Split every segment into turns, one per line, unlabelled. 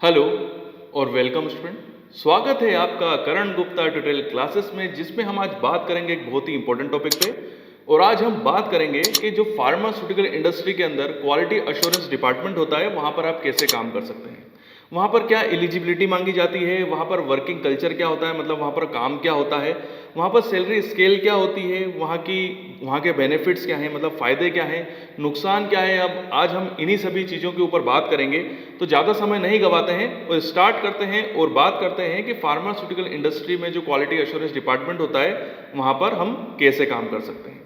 Hello और welcome student. स्वागत है आपका करण गुप्ता ट्यूटोरियल क्लासेस में, जिसमें हम आज बात करेंगे एक बहुत ही इंपॉर्टेंट टॉपिक पे। और आज हम बात करेंगे कि जो फार्मास्यूटिकल इंडस्ट्री के अंदर क्वालिटी अश्योरेंस डिपार्टमेंट होता है, वहाँ पर आप कैसे काम कर सकते हैं, वहाँ पर क्या एलिजिबिलिटी मांगी जाती है, वहाँ पर वर्किंग कल्चर क्या होता है, मतलब वहाँ पर काम क्या होता है, वहाँ पर सैलरी स्केल क्या होती है, वहाँ के बेनिफिट्स क्या हैं, मतलब फ़ायदे क्या हैं, नुकसान क्या है। अब आज हम इन्हीं सभी चीज़ों के ऊपर बात करेंगे, तो ज़्यादा समय नहीं गवाते हैं और स्टार्ट करते हैं और बात करते हैं कि फार्मास्यूटिकल इंडस्ट्री में जो क्वालिटी एश्योरेंस डिपार्टमेंट होता है, वहाँ पर हम कैसे काम कर सकते हैं।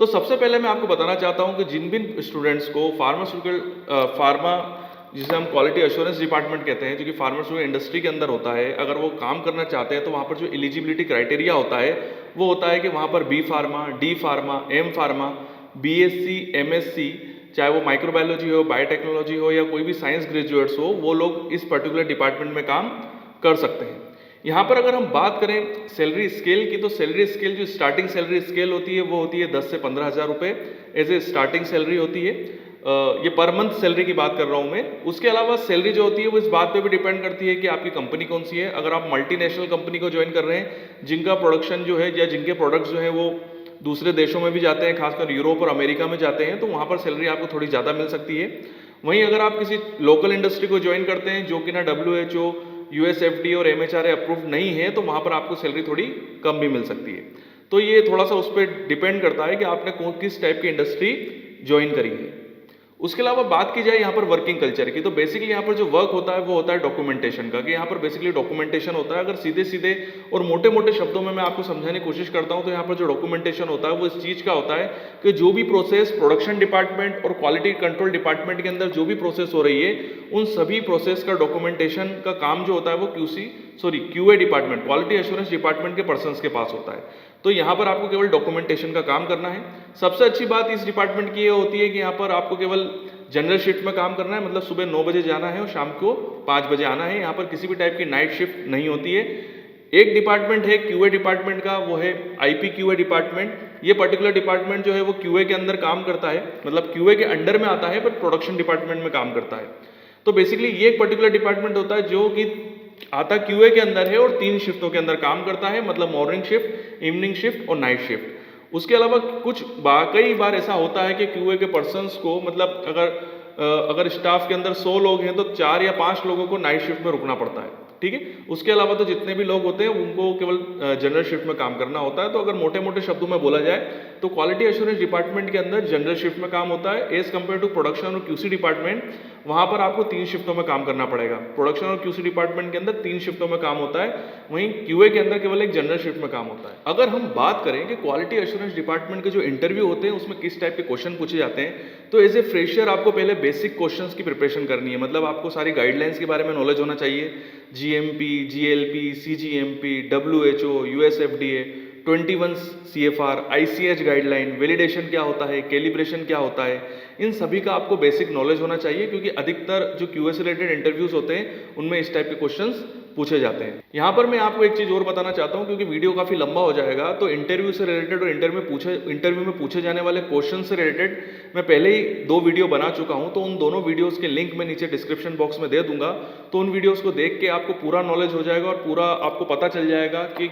तो सबसे पहले मैं आपको बताना चाहता हूँ कि जिन भी स्टूडेंट्स को फार्मा जिसे हम क्वालिटी एश्योरेंस डिपार्टमेंट कहते हैं, जो कि फार्मास्यूटिकल इंडस्ट्री के अंदर होता है, अगर वो काम करना चाहते हैं तो वहाँ पर जो एलिजिबिलिटी क्राइटेरिया होता है वो होता है कि वहाँ पर B pharma, D pharma, M pharma, BSc, MSc, चाहे वो माइक्रोबायोलॉजी हो, बायोटेक्नोलॉजी हो या कोई भी साइंस ग्रेजुएट्स हो, वो लोग इस पर्टिकुलर डिपार्टमेंट में काम कर सकते हैं। यहाँ पर अगर हम बात करें सैलरी स्केल की, तो सैलरी स्केल जो स्टार्टिंग सैलरी स्केल होती है वो होती है 10 से 15,000 रुपये एज ए स्टार्टिंग सैलरी होती है। ये पर मंथ सैलरी की बात कर रहा हूँ मैं। उसके अलावा सैलरी जो होती है वो इस बात पे भी डिपेंड करती है कि आपकी कंपनी कौन सी है। अगर आप मल्टीनेशनल कंपनी को ज्वाइन कर रहे हैं, जिनका प्रोडक्शन जो है या जिनके प्रोडक्ट्स जो है वो दूसरे देशों में भी जाते हैं, खासकर यूरोप और अमेरिका में जाते हैं, तो वहाँ पर सैलरी आपको थोड़ी ज़्यादा मिल सकती है। वहीं अगर आप किसी लोकल इंडस्ट्री को ज्वाइन करते हैं जो कि ना WHO, USFDA और MHRA अप्रूव्ड नहीं है, तो वहाँ पर आपको सैलरी थोड़ी कम भी मिल सकती है। तो ये थोड़ा सा उस पर डिपेंड करता है कि आपने किस टाइप की इंडस्ट्री ज्वाइन करी है। उसके अलावा बात की जाए यहाँ पर वर्किंग कल्चर की, तो बेसिकली यहाँ पर जो वर्क होता है वो होता है डॉक्यूमेंटेशन का, कि यहाँ पर बेसिकली डॉक्यूमेंटेशन होता है। अगर सीधे सीधे और मोटे मोटे शब्दों में मैं आपको समझाने की कोशिश करता हूँ, तो यहाँ पर जो डॉक्यूमेंटेशन होता है वो इस चीज़ का होता है कि जो भी प्रोसेस प्रोडक्शन डिपार्टमेंट और क्वालिटी कंट्रोल डिपार्टमेंट के अंदर जो भी प्रोसेस हो रही है, उन सभी प्रोसेस का डॉक्यूमेंटेशन का काम जो होता है वो QA department, quality assurance department के पर्सनस के पास होता है। तो यहाँ पर आपको केवल डॉक्यूमेंटेशन का काम करना है। सबसे अच्छी बात इस डिपार्टमेंट की ये होती है कि यहाँ पर आपको केवल जनरल शिफ्ट में काम करना है, मतलब सुबह 9 बजे जाना है और शाम को 5 बजे आना है। यहाँ पर किसी भी टाइप की नाइट शिफ्ट नहीं होती है। एक डिपार्टमेंट है QA डिपार्टमेंट का, वो है IPQA डिपार्टमेंट। ये पर्टिकुलर डिपार्टमेंट जो है वो QA के अंदर काम करता है, मतलब QA के अंडर में आता है, पर प्रोडक्शन डिपार्टमेंट में काम करता है। तो बेसिकली ये एक पर्टिकुलर डिपार्टमेंट होता है जो कि आता QA के अंदर है और 3 शिफ्टों के अंदर काम करता है, मतलब मॉर्निंग शिफ्ट, इवनिंग शिफ्ट और नाइट शिफ्ट। उसके अलावा कई बार ऐसा होता है कि QA के पर्सन्स को, मतलब अगर स्टाफ के अंदर 100 लोग हैं तो 4 या 5 लोगों को नाइट शिफ्ट में रुकना पड़ता है, ठीक है। उसके अलावा तो जितने भी लोग होते हैं उनको केवल जनरल शिफ्ट में काम करना होता है। तो अगर मोटे मोटे शब्दों में बोला जाए तो क्वालिटी एश्योरेंस डिपार्टमेंट के अंदर जनरल शिफ्ट में काम होता है, एज कम्पेयर टू प्रोडक्शन और QC डिपार्टमेंट। वहाँ पर आपको 3 शिफ्टों में काम करना पड़ेगा। प्रोडक्शन और QC डिपार्टमेंट के अंदर 3 शिफ्टों में काम होता है, वहीं QA के अंदर केवल एक जनरल शिफ्ट में काम होता है। अगर हम बात करें कि क्वालिटी एश्योरेंस डिपार्टमेंट के जो इंटरव्यू होते हैं उसमें किस टाइप के क्वेश्चन पूछे जाते हैं, तो एज ए फ्रेशर आपको पहले बेसिक क्वेश्चंस की प्रिपरेशन करनी है। मतलब आपको सारी गाइडलाइंस के बारे में नॉलेज होना चाहिए, GMP, GLP, CGMP, WHO, USFDA, 21 CFR, ICH guideline, validation क्या होता है, कैलिब्रेशन क्या होता है, इन सभी का आपको बेसिक नॉलेज होना चाहिए, क्योंकि अधिकतर जो QA से रिलेटेड इंटरव्यूज होते हैं उनमें इस टाइप के क्वेश्चंस पूछे जाते हैं। यहाँ पर मैं आपको एक चीज़ और बताना चाहता हूँ, क्योंकि वीडियो काफ़ी लंबा हो जाएगा, तो इंटरव्यू से रिलेटेड और इंटरव्यू में पूछे जाने वाले क्वेश्चन से रिलेटेड मैं पहले ही 2 वीडियो बना चुका हूँ, तो उन दोनों वीडियोस के लिंक मैं नीचे डिस्क्रिप्शन बॉक्स में दे दूंगा। तो उन वीडियोस को देख के आपको पूरा नॉलेज हो जाएगा और पूरा आपको पता चल जाएगा कि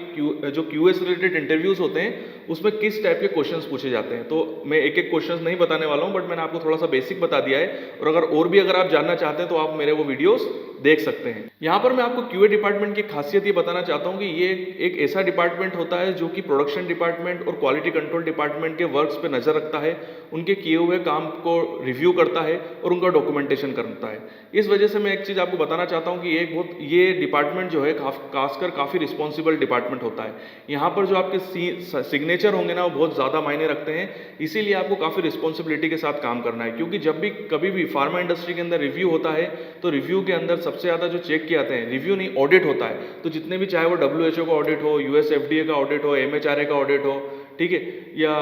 जो QA से रिलेटेड इंटरव्यूज होते हैं उसमें किस टाइप के क्वेश्चंस पूछे जाते हैं। तो मैं एक एक क्वेश्चंस नहीं बताने वाला हूँ, बट मैंने आपको थोड़ा सा बेसिक बता दिया है, और भी अगर आप जानना चाहते हैं तो आप मेरे वो वीडियोस देख सकते हैं। यहाँ पर मैं आपको QA डिपार्टमेंट की खासियत ये बताना चाहता हूँ कि ये एक ऐसा डिपार्टमेंट होता है जो कि प्रोडक्शन डिपार्टमेंट और क्वालिटी कंट्रोल डिपार्टमेंट के वर्क्स पे नजर रखता है, उनके किए हुए काम को रिव्यू करता है और उनका डॉक्यूमेंटेशन करता है। इस वजह से मैं एक चीज़ आपको बताना चाहता हूँ कि ये डिपार्टमेंट जो है खासकर काफ़ी रिस्पॉन्सिबल डिपार्टमेंट होता है। यहाँ पर जो आपके सिग्नेचर होंगे ना, वो बहुत ज़्यादा मायने रखते हैं, इसीलिए आपको काफ़ी रिस्पॉन्सिबिलिटी के साथ काम करना है। क्योंकि जब भी कभी भी फार्मा इंडस्ट्री के अंदर रिव्यू होता है, तो रिव्यू के अंदर सबसे ज़्यादा जो चेक किए जाते हैं, रिव्यू नहीं ऑडिट होता है, तो जितने भी, चाहे वो WHO का ऑडिट हो, USFDA का ऑडिट हो, MHRA का ऑडिट हो, ठीक है, या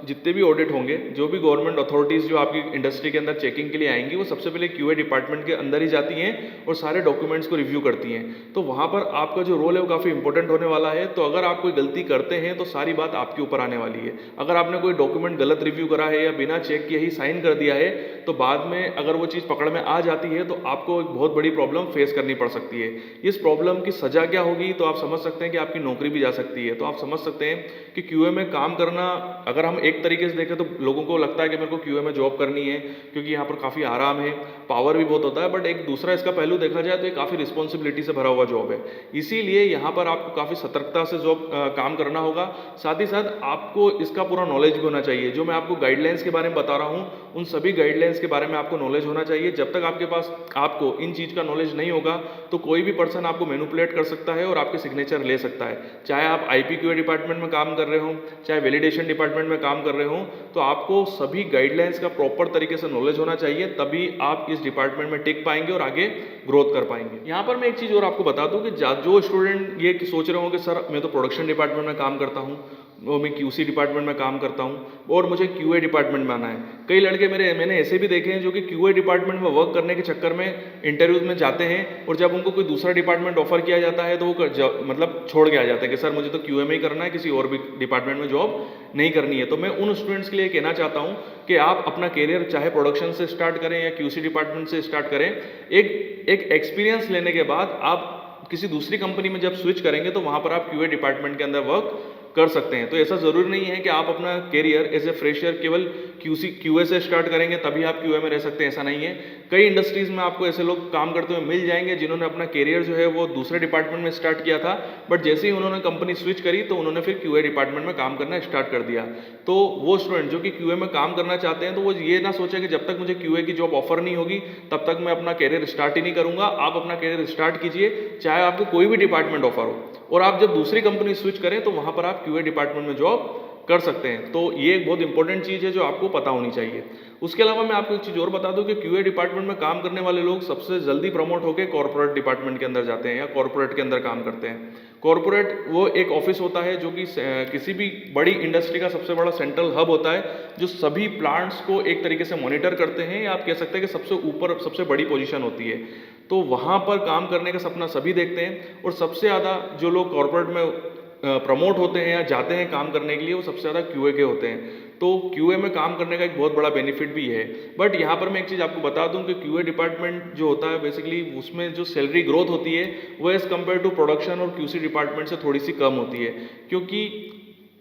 जितने भी ऑडिट होंगे, जो भी गवर्नमेंट अथॉरिटीज़ जो आपकी इंडस्ट्री के अंदर चेकिंग के लिए आएंगी, वो सबसे पहले क्यूए डिपार्टमेंट के अंदर ही जाती हैं और सारे डॉक्यूमेंट्स को रिव्यू करती हैं। तो वहाँ पर आपका जो रोल है वो काफ़ी इंपॉर्टेंट होने वाला है। तो अगर आप कोई गलती करते हैं तो सारी बात आपके ऊपर आने वाली है। अगर आपने कोई डॉक्यूमेंट गलत रिव्यू करा है या बिना चेक किए ही साइन कर दिया है, तो बाद में अगर वो चीज़ पकड़ में आ जाती है तो आपको एक बहुत बड़ी प्रॉब्लम फेस करनी पड़ सकती है। इस प्रॉब्लम की सजा क्या होगी, तो आप समझ सकते हैं कि आपकी नौकरी भी जा सकती है। तो आप समझ सकते हैं कि क्यूए में काम करना, अगर हम एक तरीके से देखें तो लोगों को लगता है कि मेरे को क्यूए में जॉब करनी है क्योंकि यहाँ पर काफ़ी आराम है, पावर भी बहुत होता है, बट एक दूसरा इसका पहलू देखा जाए तो ये काफ़ी रिस्पॉन्सिबिलिटी से भरा हुआ जॉब है। इसीलिए यहाँ पर आपको काफ़ी सतर्कता से जॉब काम करना होगा। साथ ही साथ आपको इसका पूरा नॉलेज भी होना चाहिए। जो मैं आपको गाइडलाइंस के बारे में बता रहा हूँ, उन सभी गाइडलाइंस के बारे में आपको नॉलेज होना चाहिए। जब तक आपके पास आपको इन चीज़ का नॉलेज नहीं होगा तो कोई भी पर्सन आपको मैनिपुलेट कर सकता है और आपके सिग्नेचर ले सकता है। चाहे आप आईपीक्यूए डिपार्टमेंट में काम कर रहे हो, चाहे वैलिडेशन डिपार्टमेंट में काम कर रहे हो, तो आपको सभी गाइडलाइंस का प्रॉपर तरीके से नॉलेज होना चाहिए, तभी आप इस डिपार्टमेंट में टिक पाएंगे और आगे ग्रोथ कर पाएंगे। यहाँ पर मैं एक चीज़ और आपको बता दूं कि जो स्टूडेंट ये सोच रहे हो कि सर मैं तो प्रोडक्शन डिपार्टमेंट में काम करता हूँ, वो मैं क्यूसी डिपार्टमेंट में काम करता हूँ और मुझे क्यूए डिपार्टमेंट में आना है। कई लड़के मैंने ऐसे भी देखे हैं जो कि क्यूए डिपार्टमेंट में वर्क करने के चक्कर में इंटरव्यूज में जाते हैं और जब उनको कोई दूसरा डिपार्टमेंट ऑफर किया जाता है तो वो मतलब छोड़ के आ जाते हैं कि सर मुझे तो क्यूए में ही करना है, किसी और भी डिपार्टमेंट में जॉब नहीं करनी है। तो मैं उन स्टूडेंट्स के लिए कहना चाहता हूँ कि आप अपना करियर चाहे प्रोडक्शन से स्टार्ट करें या क्यूसी डिपार्टमेंट से स्टार्ट करें, एक एक्सपीरियंस लेने के बाद आप किसी दूसरी कंपनी में जब स्विच करेंगे तो वहां पर आप क्यूए डिपार्टमेंट के अंदर वर्क कर सकते हैं। तो ऐसा जरूरी नहीं है कि आप अपना करियर एज ए फ्रेशर केवल क्यूए से स्टार्ट करेंगे तभी आप क्यूए में रह सकते हैं, ऐसा नहीं है। कई इंडस्ट्रीज में आपको ऐसे लोग काम करते हुए मिल जाएंगे जिन्होंने अपना करियर जो है वो दूसरे डिपार्टमेंट में स्टार्ट किया था, बट जैसे ही उन्होंने कंपनी स्विच करी तो उन्होंने फिर क्यूए डिपार्टमेंट में काम करना स्टार्ट कर दिया। तो वो स्टूडेंट जो कि क्यूए में काम करना चाहते हैं तो वो ये ना सोचे कि जब तक मुझे क्यूए की जॉब ऑफर नहीं होगी तब तक मैं अपना करियर स्टार्ट ही नहीं करूंगा। आप अपना करियर स्टार्ट कीजिए, चाहे आपको कोई भी डिपार्टमेंट ऑफर हो, और आप जब दूसरी कंपनी स्विच करें तो वहां पर आप क्यूए डिपार्टमेंट में जॉब कर सकते हैं। तो ये एक बहुत इंपॉर्टेंट चीज़ है जो आपको पता होनी चाहिए। उसके अलावा मैं आपको एक चीज़ और बता दूं कि क्यूए डिपार्टमेंट में काम करने वाले लोग सबसे जल्दी प्रमोट होकर कॉर्पोरेट डिपार्टमेंट के अंदर जाते हैं या कॉर्पोरेट के अंदर काम करते हैं। कॉर्पोरेट वो एक ऑफिस होता है जो कि किसी भी बड़ी इंडस्ट्री का सबसे बड़ा सेंट्रल हब होता है, जो सभी प्लांट्स को एक तरीके से मॉनिटर करते हैं, या आप कह सकते हैं कि सबसे ऊपर सबसे बड़ी पोजीशन होती है। तो वहाँ पर काम करने का सपना सभी देखते हैं और सबसे ज़्यादा जो लोग कॉर्पोरेट में प्रमोट होते हैं या जाते हैं काम करने के लिए वो सबसे ज़्यादा क्यूए के होते हैं। तो क्यूए में काम करने का एक बहुत बड़ा बेनिफिट भी है। बट यहाँ पर मैं एक चीज़ आपको बता दूं कि क्यूए डिपार्टमेंट जो होता है बेसिकली उसमें जो सैलरी ग्रोथ होती है वो एज़ कम्पेयर टू प्रोडक्शन और क्यूसी डिपार्टमेंट से थोड़ी सी कम होती है, क्योंकि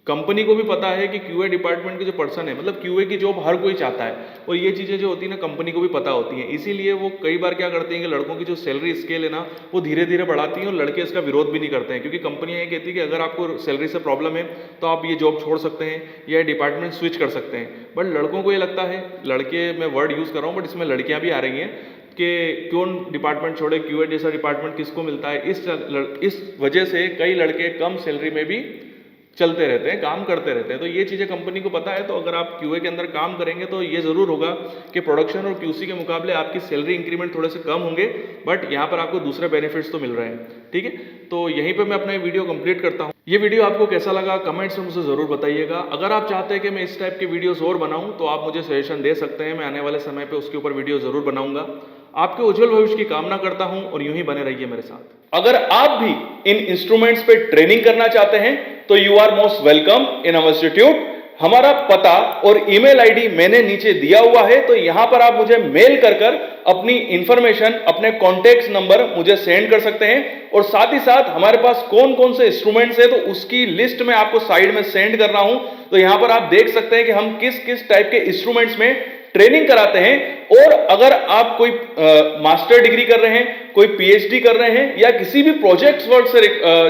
कंपनी को भी पता है कि क्यूए डिपार्टमेंट के जो पर्सन है, मतलब क्यूए की जॉब हर कोई चाहता है, और ये चीज़ें जो होती है ना कंपनी को भी पता होती हैं। इसीलिए वो कई बार क्या करते हैं कि लड़कों की जो सैलरी स्केल है ना वो धीरे धीरे बढ़ाती हैं और लड़के इसका विरोध भी नहीं करते हैं, क्योंकि कंपनियां ये कहती है कि अगर आपको सैलरी से प्रॉब्लम है तो आप ये जॉब छोड़ सकते हैं या डिपार्टमेंट स्विच कर सकते हैं। बट लड़कों को ये लगता है, लड़के मैं वर्ड यूज़ कर रहा हूँ बट इसमें लड़कियाँ भी आ रही हैं, कि क्यों डिपार्टमेंट छोड़े, क्यूए जैसा डिपार्टमेंट किसको मिलता है। इस वजह से कई लड़के कम सैलरी में भी चलते रहते हैं, काम करते रहते हैं। तो ये चीज़ें कंपनी को पता है। तो अगर आप क्यूए के अंदर काम करेंगे तो ये ज़रूर होगा कि प्रोडक्शन और क्यूसी के मुकाबले आपकी सैलरी इंक्रीमेंट थोड़े से कम होंगे, बट यहाँ पर आपको दूसरे बेनिफिट्स तो मिल रहे हैं। ठीक है, तो यहीं पर मैं अपना ये वीडियो कंप्लीट करता हूँ। ये वीडियो आपको कैसा लगा कमेंट्स में मुझे ज़रूर बताइएगा। अगर आप चाहते हैं कि मैं इस टाइप के वीडियोज़ और बनाऊँ तो आप मुझे सजेशन दे सकते हैं, मैं आने वाले समय पर उसके ऊपर वीडियो ज़रूर बनाऊंगा। आपके उज्जवल भविष्य की कामना करता हूं और यूं ही बने रहिए मेरे साथ। अगर आप भी इन इंस्ट्रूमेंट्स पे ट्रेनिंग करना चाहते हैं तो you are most welcome in our institute. हमारा पता और ईमेल आईडी मैंने नीचे दिया हुआ है, तो यहां पर आप मुझे मेल कर अपनी इंफॉर्मेशन, अपने कॉन्टेक्ट नंबर मुझे सेंड कर सकते हैं। और साथ ही साथ हमारे पास कौन कौन से इंस्ट्रूमेंट्स है तो उसकी लिस्ट में आपको साइड में सेंड कर रहा हूं। तो यहां पर आप देख सकते हैं कि हम किस किस टाइप के इंस्ट्रूमेंट्स में ट्रेनिंग कराते हैं। और अगर आप कोई मास्टर डिग्री कर रहे हैं, कोई पीएचडी कर रहे हैं या किसी भी प्रोजेक्ट वर्क से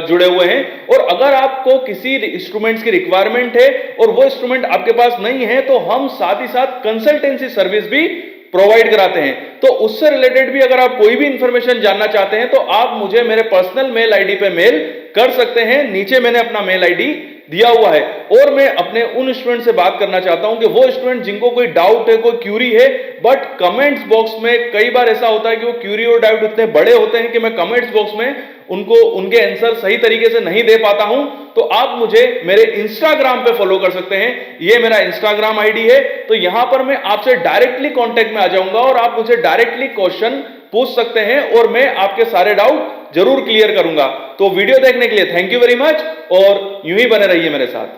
जुड़े हुए हैं, और अगर आपको किसी इंस्ट्रूमेंट्स की रिक्वायरमेंट है और वो इंस्ट्रूमेंट आपके पास नहीं है, तो हम साथ ही साथ कंसल्टेंसी सर्विस भी प्रोवाइड कराते हैं। तो उससे रिलेटेड भी अगर आप कोई भी इंफॉर्मेशन जानना चाहते हैं तो आप मुझे मेरे पर्सनल मेल आईडी पे मेल कर सकते हैं। नीचे मैंने अपना मेल आईडी दिया हुआ है। और मैं अपने उन स्टूडेंट से बात करना चाहता हूं कि वो स्टूडेंट जिनको कोई डाउट है, कोई क्यूरी है, बट कमेंट्स बॉक्स में कई बार ऐसा होता है कि वो क्यूरी और डाउट इतने बड़े होते हैं कि मैं कमेंट्स बॉक्स में उनको उनके आंसर सही तरीके से नहीं दे पाता हूं, तो आप मुझे मेरे इंस्टाग्राम पे फॉलो कर सकते हैं। ये मेरा इंस्टाग्राम आईडी है, तो यहां पर मैं आपसे डायरेक्टली कांटेक्ट में आ जाऊंगा और आप मुझे डायरेक्टली क्वेश्चन पूछ सकते हैं और मैं आपके सारे डाउट जरूर क्लियर करूंगा। तो वीडियो देखने के लिए थैंक यू वेरी मच और यूं ही बने रहिए मेरे साथ।